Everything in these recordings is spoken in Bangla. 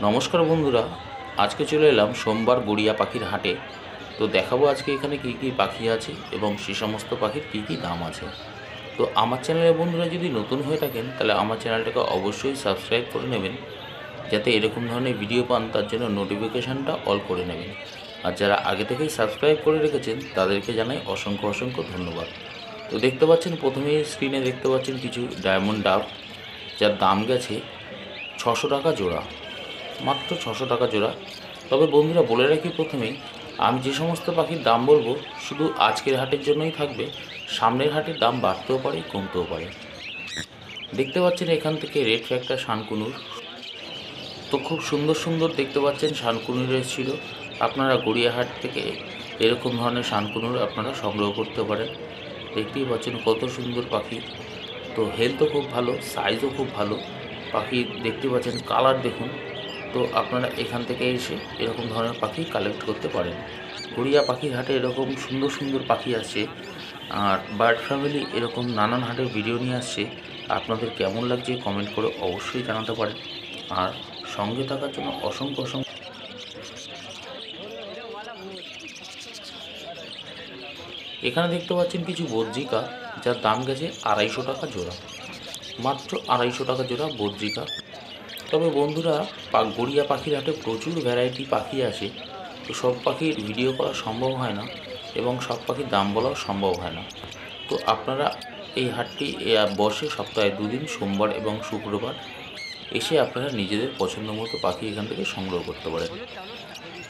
নমস্কার বন্ধুরা, আজকে চলে এলাম সোমবার গড়িয়া পাখির হাটে। তো দেখাবো আজকে এখানে কী কী পাখি আছে এবং সে সমস্ত পাখির কী কী দাম আছে। তো আমার চ্যানেলের বন্ধুরা যদি নতুন হয়ে থাকেন তাহলে আমার চ্যানেলটাকে অবশ্যই সাবস্ক্রাইব করে নেবেন, যাতে এরকম ধরনের ভিডিও পান। তার জন্য নোটিফিকেশানটা অল করে নেবেন। আর যারা আগে থেকেই সাবস্ক্রাইব করে রেখেছেন তাদেরকে জানাই অসংখ্য অসংখ্য ধন্যবাদ। তো দেখতে পাচ্ছেন, প্রথমেই স্ক্রিনে দেখতে পাচ্ছেন কিছু ডায়মন্ড ডাব, যার দাম গেছে 600 টাকা জোড়া, মাত্র 600 টাকা জোড়া। তবে বন্ধুরা বলে রাখি প্রথমেই, আমি যে সমস্ত পাখির দাম বলবো শুধু আজকের হাটের জন্যই থাকবে। সামনের হাটের দাম বাড়তেও পারে, কমতেও পারে। দেখতে পাচ্ছেন এখান থেকে রেড ফ্যাক্টর শানকুনুর, তো খুব সুন্দর সুন্দর দেখতে পাচ্ছেন শানকুনুর এসেছিল। আপনারা গড়িয়াহাট থেকে এরকম ধরনের শানকুনুর আপনারা সংগ্রহ করতে পারেন। দেখতেই পাচ্ছেন কত সুন্দর পাখি। তো হেলথও খুব ভালো, সাইজও খুব ভালো পাখি। দেখতে পাচ্ছেন কালার দেখুন। তো আপনারা এখান থেকে এসে এরকম ধরনের পাখি কালেক্ট করতে পারেন। গড়িয়া পাখির হাটে এরকম সুন্দর সুন্দর পাখি আসছে, আর বার্ড ফ্যামিলি এরকম নানান হাটের ভিডিও নিয়ে আসছে। আপনাদের কেমন লাগছে কমেন্ট করে অবশ্যই জানাতে পারেন। আর সঙ্গে থাকার জন্য অসংখ্য অসংখ্য। এখানে দেখতে পাচ্ছেন কিছু বদ্রিকা, যার দাম গেছে 250 টাকা জোড়া, মাত্র 250 টাকা জোড়া বদ্রিকা। তবে বন্ধুরা, গড়িয়া পাখির হাটে প্রচুর ভ্যারাইটি পাখি আসে। তো সব পাখির ভিডিও করা সম্ভব হয় না এবং সব পাখির দাম বলাও সম্ভব হয় না। তো আপনারা এই হাটটি বসে সপ্তাহে 2 দিন, সোমবার এবং শুক্রবার। এসে আপনারা নিজেদের পছন্দ মতো পাখি এখান থেকে সংগ্রহ করতে পারেন।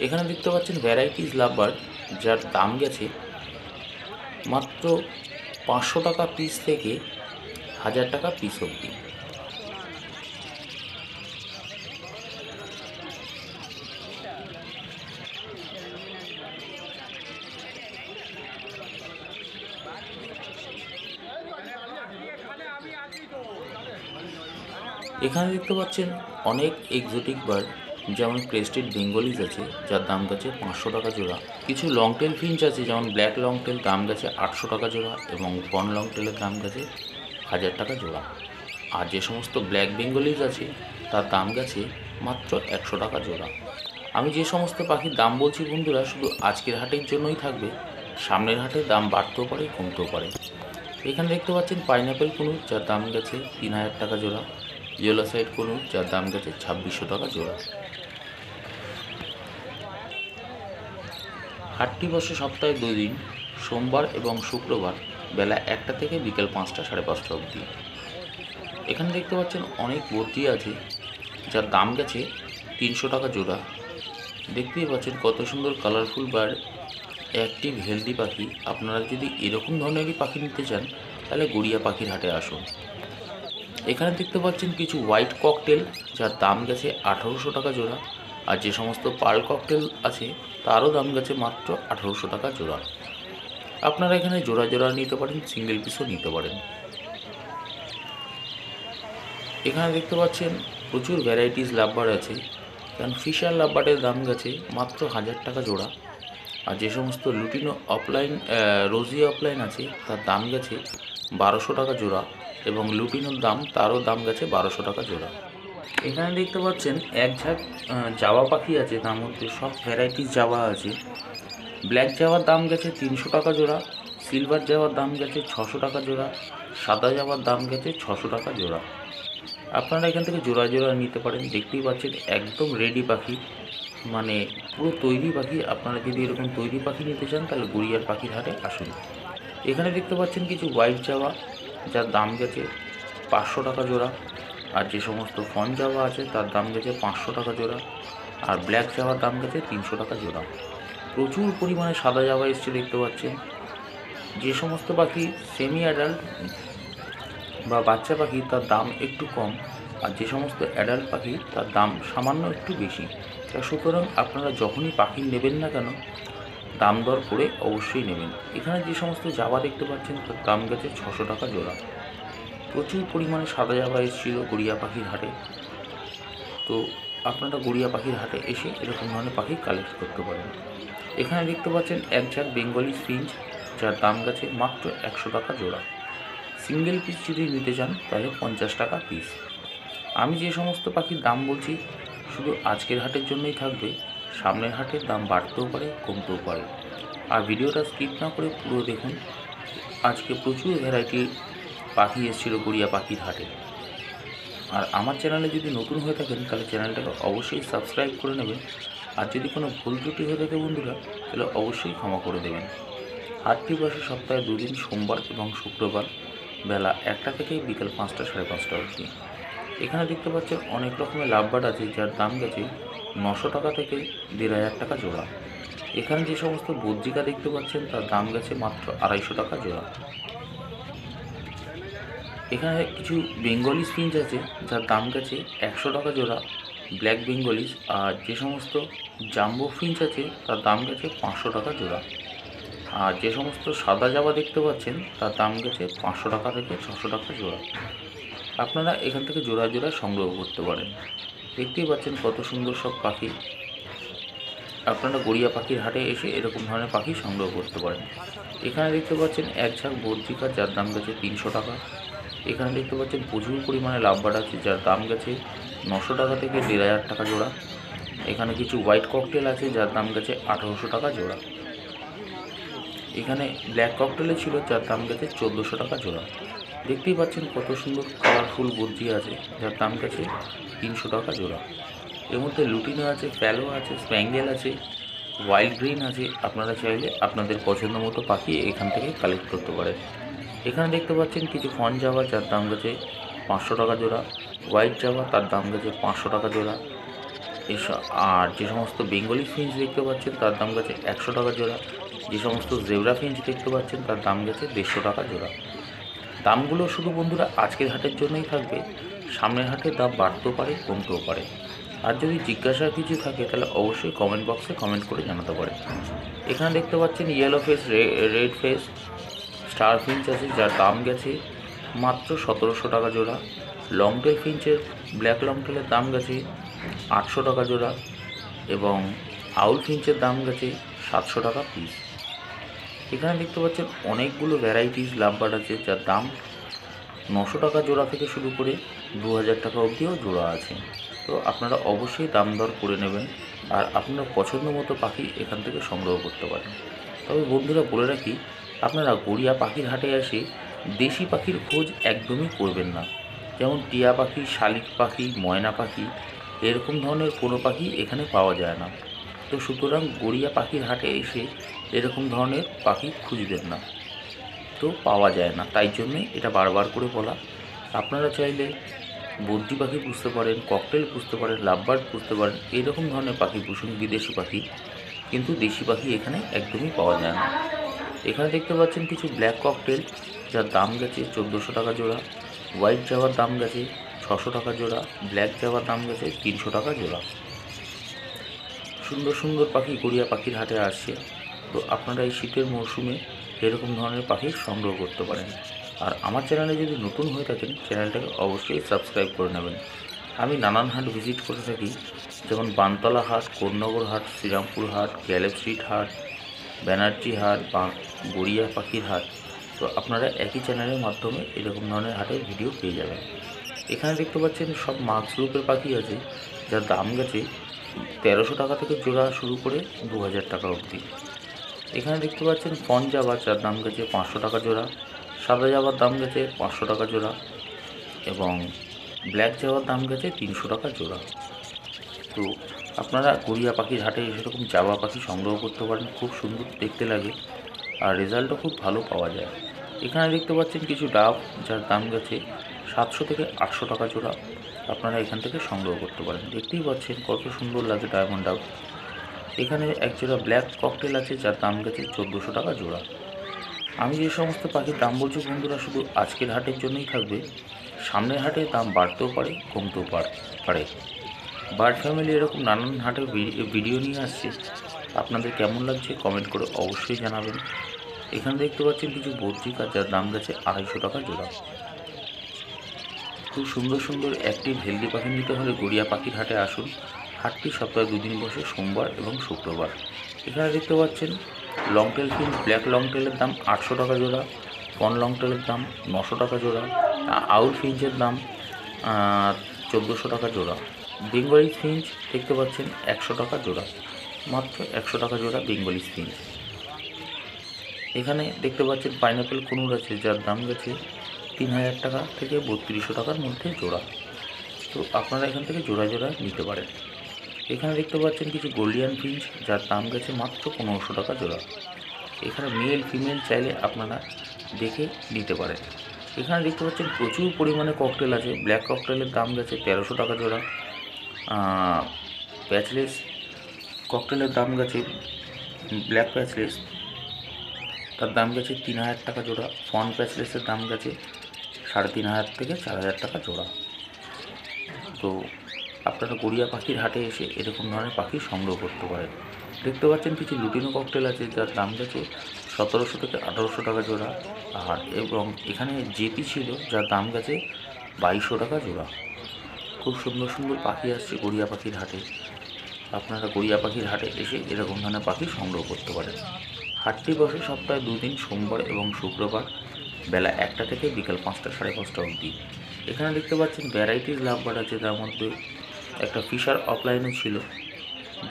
এখানে দেখতে পাচ্ছেন ভ্যারাইটিস লাভ বার্ড, যার দাম গেছে মাত্র 500 টাকা পিস থেকে 1000 টাকা পিস অবধি। এখানে দেখতে পাচ্ছেন অনেক এক্সোটিক বার্ড, যেমন ক্রেস্টেড বেঙ্গলিজ আছে, যার দাম গেছে 500 টাকা জোড়া। কিছু লং টেল ফিঞ্চ আছে, যেমন ব্ল্যাক লং টেল, দাম গেছে 800 টাকা জোড়া এবং বন লং টেলের দাম গেছে 1000 টাকা জোড়া। আর যে সমস্ত ব্ল্যাক বেঙ্গলিজ আছে তার দাম গেছে মাত্র 100 টাকা জোড়া। আমি যে সমস্ত পাখির দাম বলছি বন্ধুরা শুধু আজকের হাটের জন্যই থাকবে। সামনের হাটে দাম বাড়তেও পারে, কমতেও পারে। এখানে দেখতে পাচ্ছেন পাইনঅ্যাপেল কুনুর, যার দাম গেছে 3000 টাকা জোড়া। ইয়েলো সাইড কুনুর, যার দাম গেছে 2600 টাকা জোড়া। হাটটি বসে সপ্তাহে 2 দিন, সোমবার এবং শুক্রবার, বেলা 1টা থেকে বিকেল 5টা, 5:30 অবধি। এখানে দেখতে পাচ্ছেন অনেক বদ্রি আছে, যার দাম গেছে 300 টাকা জোড়া। দেখতেই পাচ্ছেন কত সুন্দর কালারফুল বার্ড, অ্যাক্টিভ হেলদি পাখি। আপনারা যদি এরকম ধরনেরই পাখি নিতে চান তাহলে গড়িয়া পাখির হাটে আসুন। এখানে দেখতে পাচ্ছেন কিছু হোয়াইট ককটেল, যার দাম গেছে 1800 টাকা জোড়া। আর যে সমস্ত পার্ল ককটেল আছে তারও দাম গেছে মাত্র 1800 টাকা জোড়া। আপনারা এখানে জোড়া জোড়া নিতে পারেন, সিঙ্গেল পিসও নিতে পারেন। এখানে দেখতে পাচ্ছেন প্রচুর ভ্যারাইটিস লাভবার্ড আছে, কারণ ফিশার লাভবার্ডের দাম গেছে মাত্র 1000 টাকা জোড়া। আর যে সমস্ত লুটিনো অফলাইন, রোজি অফলাইন আছে তার দাম গেছে 1200 টাকা জোড়া এবং লুটিনোর দাম, তারও দাম গেছে 1200 টাকা জোড়া। এখানে দেখতে পাচ্ছেন এক ঝাঁক জাভা পাখি আছে, তার মধ্যে সব ভ্যারাইটিস জাভা আছে। ব্ল্যাক জাভার দাম গেছে 300 টাকা জোড়া, সিলভার জাভার দাম গেছে 600 টাকা জোড়া, সাদা জাভার দাম গেছে 600 টাকা জোড়া। আপনারা এখান থেকে জোড়া জোড়া নিতে পারেন। দেখতেই পাচ্ছেন একদম রেডি পাখি, মানে পুরো তৈরি পাখি। আপনারা যদি এরকম তৈরি পাখি নিতে চান তাহলে গড়িয়ার পাখির হাটে আসুন। এখানে দেখতে পাচ্ছেন কিছু হোয়াইট জাভা, যার দাম গেছে 500 টাকা জোড়া। আর যে সমস্ত ফন জাভা আছে তার দাম গেছে 500 টাকা জোড়া। আর ব্ল্যাক জাভার দাম গেছে 300 টাকা জোড়া। প্রচুর পরিমাণে সাদা জাভা এসছে দেখতে পাচ্ছেন। যে সমস্ত পাখি সেমি অ্যাডাল্ট বা বাচ্চা পাখি তার দাম একটু কম, আর যে সমস্ত অ্যাডাল্ট পাখি তার দাম সামান্য একটু বেশি। তা সুতরাং আপনারা যখনই পাখি নেবেন না কেন দাম দর করে অবশ্যই নেবেন। এখানে যে সমস্ত জাভা দেখতে পাচ্ছেন তার দাম গেছে 600 টাকা জোড়া। প্রচুর পরিমাণে সাদা জাভা এসেছিল গড়িয়া পাখির হাটে। তো আপনারা গড়িয়া পাখির হাটে এসে এরকম ধরনের পাখি কালেক্ট করতে পারেন। এখানে দেখতে পাচ্ছেন এক ঝাঁক বেঙ্গলি ফিঞ্চ, যার দাম গেছে মাত্র 100 টাকা জোড়া। সিঙ্গেল পিস যদি নিতে চান তাহলে 50 টাকা পিস। আমি যে সমস্ত পাখির দাম বলছি শুধু আজকের হাটের জন্যই থাকবে, সামনের হাটের দাম বাড়তেও পারে কমতেও পারে। আর ভিডিওটা স্কিপ না করে পুরো দেখুন। আজকে প্রচুর ভ্যারাইটির পাখি এসেছিলো গড়িয়া পাখির হাটে। আর আমার চ্যানেলে যদি নতুন হয়ে থাকেন তাহলে চ্যানেলটাকে অবশ্যই সাবস্ক্রাইব করে নেবেন। আর যদি কোনো ভুল ত্রুটি হয়ে থাকে বন্ধুরা, তাহলে অবশ্যই ক্ষমা করে দেবেন। হাটটি বসে সপ্তাহে 2 দিন, সোমবার এবং শুক্রবার, বেলা 1টা থেকে বিকেল 5টা, 5:30 অবধি। এখানে দেখতে পাচ্ছেন অনেক রকমের লাভবার্ড আছে, যার দাম গেছে 900 টাকা থেকে 1500 টাকা জোড়া। এখানে যে সমস্ত বদ্রিকা দেখতে পাচ্ছেন তার দাম গেছে মাত্র 250 টাকা জোড়া। এখানে কিছু বেঙ্গলি ফিঞ্চ আছে, যার দাম গেছে 100 টাকা জোড়া, ব্ল্যাক বেঙ্গলিস। আর যে সমস্ত জাম্বো ফিঞ্চ আছে তার দাম গেছে 500 টাকা জোড়া। আর যে সমস্ত সাদা জাবা দেখতে পাচ্ছেন তার দাম গেছে 500 টাকা থেকে 600 টাকা জোড়া। আপনারা এখান থেকে জোড়া জোড়া সংগ্রহ করতে পারেন। দেখতেই পাচ্ছেন কত সুন্দর সব পাখি। আপনারা গড়িয়া পাখির হাটে এসে এরকম ধরনের পাখি সংগ্রহ করতে পারেন। এখানে দেখতে পাচ্ছেন এক ঝাঁক বদ্রিকা, যার দাম গেছে 300 টাকা। এখানে দেখতে পাচ্ছেন প্রচুর পরিমাণে লাভবার্ড আছে, যার দাম গেছে 900 টাকা থেকে 1500 টাকা জোড়া। এখানে কিছু হোয়াইট ককটেল আছে, যার দাম গেছে 1800 টাকা জোড়া। এখানে ব্ল্যাক ককটেলে ছিল, যার দাম গেছে 1400 টাকা জোড়া। দেখতেই পাচ্ছেন কত সুন্দর কালারফুল বদ্রি আছে, যার দাম গেছে 300 টাকা জোড়া। এর মধ্যে লুটিনো আছে, প্যালো আছে, স্প্যাঙ্গেল আছে, ওয়াইল্ড গ্রিন আছে। আপনারা চাইলে আপনাদের পছন্দ মতো পাখি এখান থেকে কালেক্ট করতে পারেন। এখানে দেখতে পাচ্ছেন কিছু ফন জাভা, যার দাম গেছে 500 টাকা জোড়া। হোয়াইট জাভা, তার দাম গেছে 500 টাকা জোড়া। আর যে সমস্ত বেঙ্গলি ফিঞ্চ দেখতে পাচ্ছেন তার দাম গেছে 100 টাকা জোড়া। যে সমস্ত জেব্রা ফিঞ্চ দেখতে পাচ্ছেন তার দাম গেছে 150 টাকা জোড়া। দামগুলো শুধু বন্ধুরা আজকের হাটের জন্যই থাকবে, সামনের হাটের দাম বাড়তেও পারে কমতেও পারে। আর যদি জিজ্ঞাসার কিছু থাকে তাহলে অবশ্যই কমেন্ট বক্সে কমেন্ট করে জানাতে পারেন। এখানে দেখতে পাচ্ছেন yellow face, red face, star Finch আছে, যার দাম গেছে মাত্র 1700 টাকা জোড়া। লংটেল ফিঞ্চের, ব্ল্যাক লংটেলের দাম গেছে 800 টাকা জোড়া। এবং আউল ফিঞ্চের দাম গেছে 700 টাকা পিস। এখানে দেখতে পাচ্ছেন অনেকগুলো ভ্যারাইটিস লাভবার্ড আছে, যার দাম 900 টাকা জোড়া থেকে শুরু করে 2000 টাকা অবধিও জোড়া আছে। তো আপনারা অবশ্যই দাম দর করে নেবেন আর আপনার পছন্দ মতো পাখি এখান থেকে সংগ্রহ করতে পারেন। তবে বন্ধুরা বলে রাখি, আপনারা গড়িয়া পাখির হাটে এসে দেশি পাখির খোঁজ একদমই করবেন না। যেমন টিয়া পাখি, শালিক পাখি, ময়না পাখি, এরকম ধরনের কোনো পাখি এখানে পাওয়া যায় না। তো সুতরাং গড়িয়া পাখির হাটে এসে এরকম ধরনের পাখি খুঁজবেন না, তো পাওয়া যায় না। তাই জন্যে এটা বারবার করে বলা। আপনারা চাইলে বদ্রি পাখি পুষতে পারেন, ককটেল পুষতে পারেন, লাভবার্ড পুষতে পারেন, এইরকম ধরনের পাখি পুষুন, বিদেশি পাখি। কিন্তু দেশি পাখি এখানে একদমই পাওয়া যায় না। এখানে দেখতে পাচ্ছেন কিছু ব্ল্যাক ককটেল, যার দাম গেছে 1400 টাকা জোড়া। হোয়াইট জাভার দাম গেছে 600 টাকা জোড়া। ব্ল্যাক জাভার দাম গেছে 300 টাকা জোড়া। সুন্দর সুন্দর পাখি গড়িয়া পাখির হাটে আসছে। তো আপনারা এই শীতের মরশুমে এরকম ধরনের পাখি সংগ্রহ করতে পারেন। আর আমার চ্যানেলে যদি নতুন হয়ে থাকেন চ্যানেলটাকে অবশ্যই সাবস্ক্রাইব করে নেবেন। আমি নানান হাট ভিজিট করে থাকি, যেমন বানতলা হাট, কোন্নগর হাট, শ্রীরামপুর হাট, গ্যালেপ স্ট্রিট হাট, ব্যানার্জি হাট বা গড়িয়া পাখির হাট। তো আপনারা একই চ্যানেলের মাধ্যমে এরকম ধরনের হাটের ভিডিও পেয়ে যাবেন। এখানে দেখতে পাচ্ছেন সব মাক্স গ্রুপের পাখি আছে, যার দাম গেছে 1300 টাকা থেকে জোড়া শুরু করে 2000 টাকা অবধি। এখানে দেখতে পাচ্ছেন ফন জাভা, যার দাম গেছে 500 টাকা জোড়া। সাদা জাভার দাম গেছে 500 টাকা জোড়া। এবং ব্ল্যাক জাভার দাম গেছে 300 টাকা জোড়া। তো আপনারা গড়িয়া পাখির হাটে এরকম জাভা পাখি সংগ্রহ করতে পারেন, খুব সুন্দর দেখতে লাগে আর রেজাল্টও খুব ভালো পাওয়া যায়। এখানে দেখতে পাচ্ছেন কিছু ডাব, যার দাম গেছে 700 থেকে 800 টাকা জোড়া। আপনারা এখান থেকে সংগ্রহ করতে পারেন। দেখতেই পাচ্ছেন কত সুন্দর লাগে ডায়মন্ড ডাব। এখানে এক জোড়া ব্ল্যাক ককটেল আছে, যার দাম গেছে 1400 টাকা জোড়া। আমি যে সমস্ত পাখির দাম বলছি বন্ধুরা শুধু আজকের হাটের জন্যই থাকবে, সামনের হাটে দাম বাড়তেও পারে কমতেও পারে। বার্ড ফ্যামিলি এরকম নানান হাটের ভিডিও নিয়ে আসছে, আপনাদের কেমন লাগছে কমেন্ট করে অবশ্যই জানাবেন। এখানে দেখতে পাচ্ছেন কিছু বদ্রিকা, যার দাম গেছে 250 টাকা জোড়া। খুব সুন্দর সুন্দর অ্যাক্টিভ হেলদি পাখি নিতে হলে গড়িয়া পাখির হাটে আসুন। হাটটি সপ্তাহে 2 দিন বসে, সোমবার এবং শুক্রবার। এখানে দেখতে পাচ্ছেন লংটেল ফিঞ্চ, ব্ল্যাক লংটেলের দাম 800 টাকা জোড়া। কন লংটেলের দাম 900 টাকা জোড়া। আউল ফিঞ্চের দাম 1400 টাকা জোড়া। বেঙ্গলি ফিঞ্চ দেখতে পাচ্ছেন 100 টাকা জোড়া, মাত্র 100 টাকা জোড়া বেঙ্গলি ফিঞ্চ। এখানে দেখতে পাচ্ছেন পাইনাপেল কুনুর আছে, যার দাম গেছে 3000 টাকা থেকে 3200 টাকার মধ্যে জোড়া। তো আপনারা এখান থেকে জোড়া জোড়া নিতে পারেন। এখানে দেখতে পাচ্ছেন কিছু গোল্ডিয়ান ফিঞ্চ, যার দাম গেছে মাত্র 1500 টাকা জোড়া। এখানে মেল ফিমেল চাইলে আপনারা দেখে নিতে পারেন। এখানে দেখতে পাচ্ছেন প্রচুর পরিমাণে ককটেল আছে। ব্ল্যাক ককটেলের দাম গেছে 1300 টাকা জোড়া। প্যাচলেস ককটেলের দাম গেছে, ব্ল্যাক প্যাচলেস তার দাম গেছে 3000 টাকা জোড়া। ফন প্যাচলেসের দাম গেছে 3500 থেকে 4000 টাকা জোড়া। তো আপনারা গড়িয়া পাখির হাটে এসে এরকম ধরনের পাখি সংগ্রহ করতে পারেন। দেখতে পাচ্ছেন কিছু লুটিনো ককটেল আছে, যার দাম গেছে 1700 থেকে 1800 টাকা জোড়া। আর এবং এখানে জেপি ছিল, যার দাম গেছে 2200 টাকা জোড়া। খুব সুন্দর সুন্দর পাখি আসছে গড়িয়া পাখির হাটে। আপনারা গড়িয়া পাখির হাটে এসে এরকম ধরনের পাখি সংগ্রহ করতে পারেন। হাটটি বসে সপ্তাহে 2 দিন, সোমবার এবং শুক্রবার, বেলা 1টা থেকে বিকাল 5টা 5:30 অবধি। এখানে দেখতে পাচ্ছেন ভ্যারাইটিস লাভবার্ড আছে, তার মধ্যে একটা ফিশার অফলাইনও ছিল,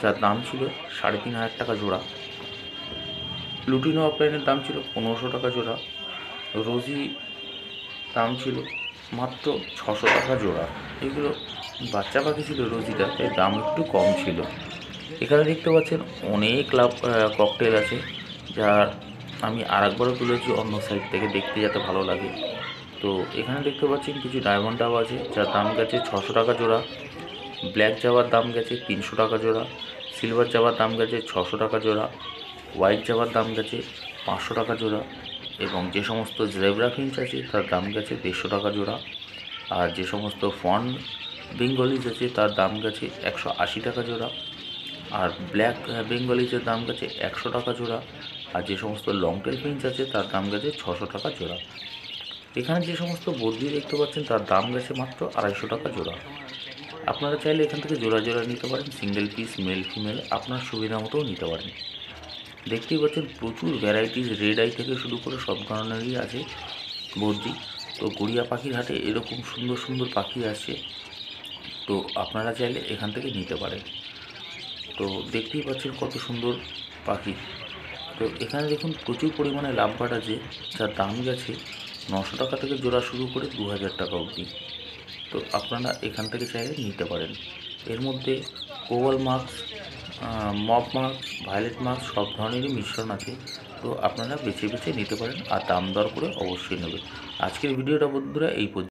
যার দাম ছিল 3500 টাকা জোড়া। লুটিনো অফলাইনের দাম ছিল 1500 টাকা জোড়া। রোজি দাম ছিল মাত্র 600 টাকা জোড়া। এগুলো বাচ্চা পাখি ছিল রোজিটা, তাই দাম একটু কম ছিল। এখানে দেখতে পাচ্ছেন অনেক ককটেল আছে, যার আমি আরেকবারও তুলেছি অন্য সাইড থেকে, দেখতে যাতে ভালো লাগে। তো এখানে দেখতে পাচ্ছেন কিছু ডায়মন্ড ডাব আছে, যার দাম গেছে 600 টাকা জোড়া। ব্ল্যাক জাবার দাম গেছে 300 টাকা জোড়া। সিলভার জাবার দাম গেছে 600 টাকা জোড়া। হোয়াইট জাবার দাম গেছে 500 টাকা জোড়া। এবং যে সমস্ত জেব্রা ফিঞ্চ আছে তার দাম গেছে 150 টাকা জোড়া। আর যে সমস্ত ফন বেঙ্গলিজ আছে তার দাম গেছে 180 টাকা জোড়া। আর ব্ল্যাক বেঙ্গলিজের দাম গেছে 100 টাকা জোড়া। আর যে সমস্ত লং টেল ফিঞ্চ আছে তার দাম গেছে 600 টাকা জোড়া। এখানে যে সমস্ত বদ্রি দেখতে পাচ্ছেন তার দাম গেছে মাত্র 250 টাকা জোড়া। আপনারা চাইলে এখান থেকে জোড়া জোড়া নিতে পারেন, সিঙ্গেল পিস মেল ফিমেল আপনার সুবিধা মতোও নিতে পারেন। দেখতেই পাচ্ছেন প্রচুর ভ্যারাইটিস, রেড আই থেকে শুরু করে সব ধরনেরই আছে বদ্রি। তো গড়িয়া পাখির হাটে এরকম সুন্দর সুন্দর পাখি আসছে, তো আপনারা চাইলে এখান থেকে নিতে পারেন। তো দেখতেই পাচ্ছেন কত সুন্দর পাখি। তো এখানে দেখুন প্রচুর পরিমাণে লাভবার্ড আছে, যার দাম গেছে 900 টাকা থেকে জোড়া শুরু করে 2000 টাকা অবধি। তো আপনারা এখান থেকে চাইলে নিতে পারেন। এর মধ্যে oval marks, mob marks, violet marks সব ধরনেরই মিশ্রণ আছে। তো আপনারা বেছে বেছে নিতে পারেন, আর দাম দর করে অবশ্যই নেবেন। আজকের ভিডিওটা বন্ধুরা এই পর্যন্ত।